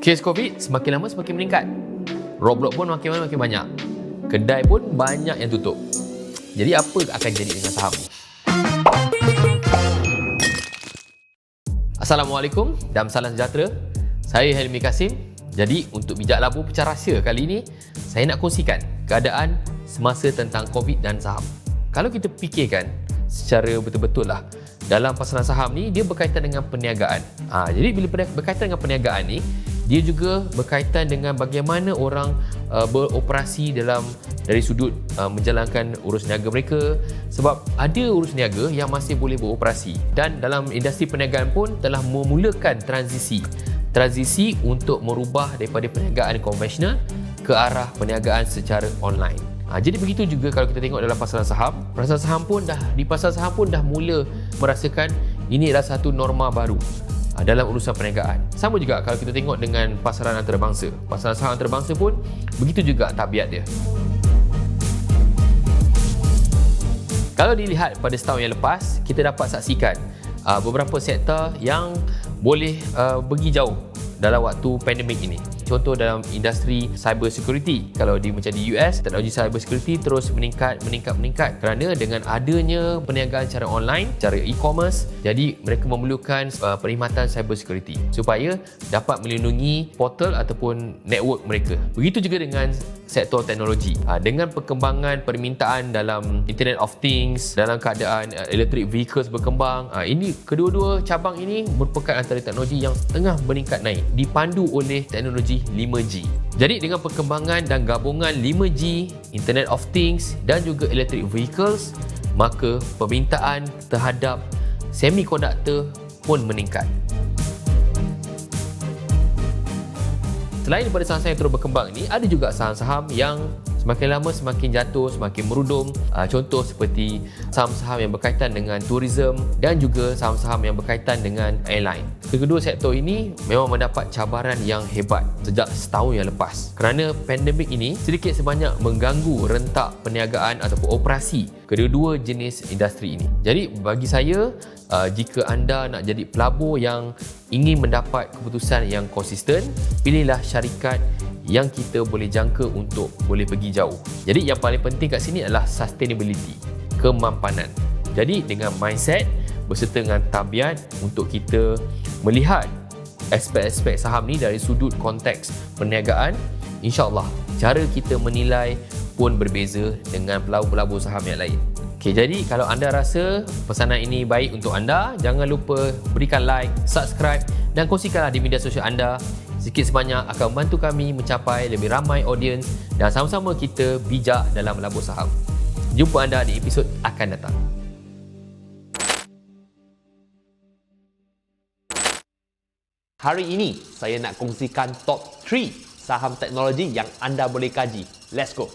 Kes COVID semakin lama semakin meningkat. Roblox pun makin lama makin banyak. Kedai pun banyak yang tutup. Jadi apa akan jadi dengan saham ni? Assalamualaikum dan salam sejahtera. Saya Helmi Kasim. Jadi untuk bijak labu pecah rahsia kali ini, saya nak kongsikan keadaan semasa tentang COVID dan saham. Kalau kita fikirkan secara betul-betul lah, dalam pasaran saham ni dia berkaitan dengan perniagaan. Jadi bila berkaitan dengan perniagaan ni, dia juga berkaitan dengan bagaimana orang beroperasi dari sudut menjalankan urus niaga mereka, sebab ada urus niaga yang masih boleh beroperasi, dan dalam industri perniagaan pun telah memulakan transisi untuk merubah daripada perniagaan konvensional ke arah perniagaan secara online. Jadi begitu juga kalau kita tengok dalam pasaran saham. Pasaran saham pun dah mula merasakan ini adalah satu norma baru dalam urusan perniagaan. Sama juga kalau kita tengok dengan pasaran antarabangsa. Pasaran saham antarabangsa pun begitu juga tabiat dia. Kalau dilihat pada setahun yang lepas, kita dapat saksikan beberapa sektor yang boleh pergi jauh dalam waktu pandemik ini. Contoh dalam industri cyber security, kalau macam di US, teknologi cyber security terus meningkat kerana dengan adanya perniagaan secara online, secara e-commerce, jadi mereka memerlukan perkhidmatan cyber security supaya dapat melindungi portal ataupun network mereka. Begitu juga dengan sektor teknologi. Dengan perkembangan permintaan dalam Internet of Things, dalam keadaan electric vehicles berkembang, ini kedua-dua cabang ini merupakan antara teknologi yang tengah meningkat naik, dipandu oleh teknologi 5G. Jadi dengan perkembangan dan gabungan 5G, Internet of Things dan juga electric vehicles, maka permintaan terhadap semiconductor pun meningkat. Selain daripada saham-saham yang terus berkembang ni, ada juga saham-saham yang semakin lama semakin jatuh, semakin merudum. Contoh seperti saham-saham yang berkaitan dengan tourism dan juga saham-saham yang berkaitan dengan airline. Kedua sektor ini memang mendapat cabaran yang hebat sejak setahun yang lepas, kerana pandemik ini sedikit sebanyak mengganggu rentak perniagaan ataupun operasi kedua-dua jenis industri ini. Jadi bagi saya, jika anda nak jadi pelabur yang ingin mendapat keputusan yang konsisten, pilihlah syarikat yang kita boleh jangka untuk boleh pergi jauh. Jadi yang paling penting kat sini adalah sustainability, kemampanan. Jadi dengan mindset berserta dengan tabiat untuk kita melihat aspek-aspek saham ni dari sudut konteks perniagaan, insya-Allah cara kita menilai pun berbeza dengan pelabur-pelabur saham yang lain. Okey, jadi kalau anda rasa pesanan ini baik untuk anda, jangan lupa berikan like, subscribe dan kongsikanlah di media sosial anda. Sikit sebanyak akan membantu kami mencapai lebih ramai audiens dan sama-sama kita bijak dalam melabur saham. Jumpa anda di episod akan datang. Hari ini saya nak kongsikan top 3 saham teknologi yang anda boleh kaji. Let's go!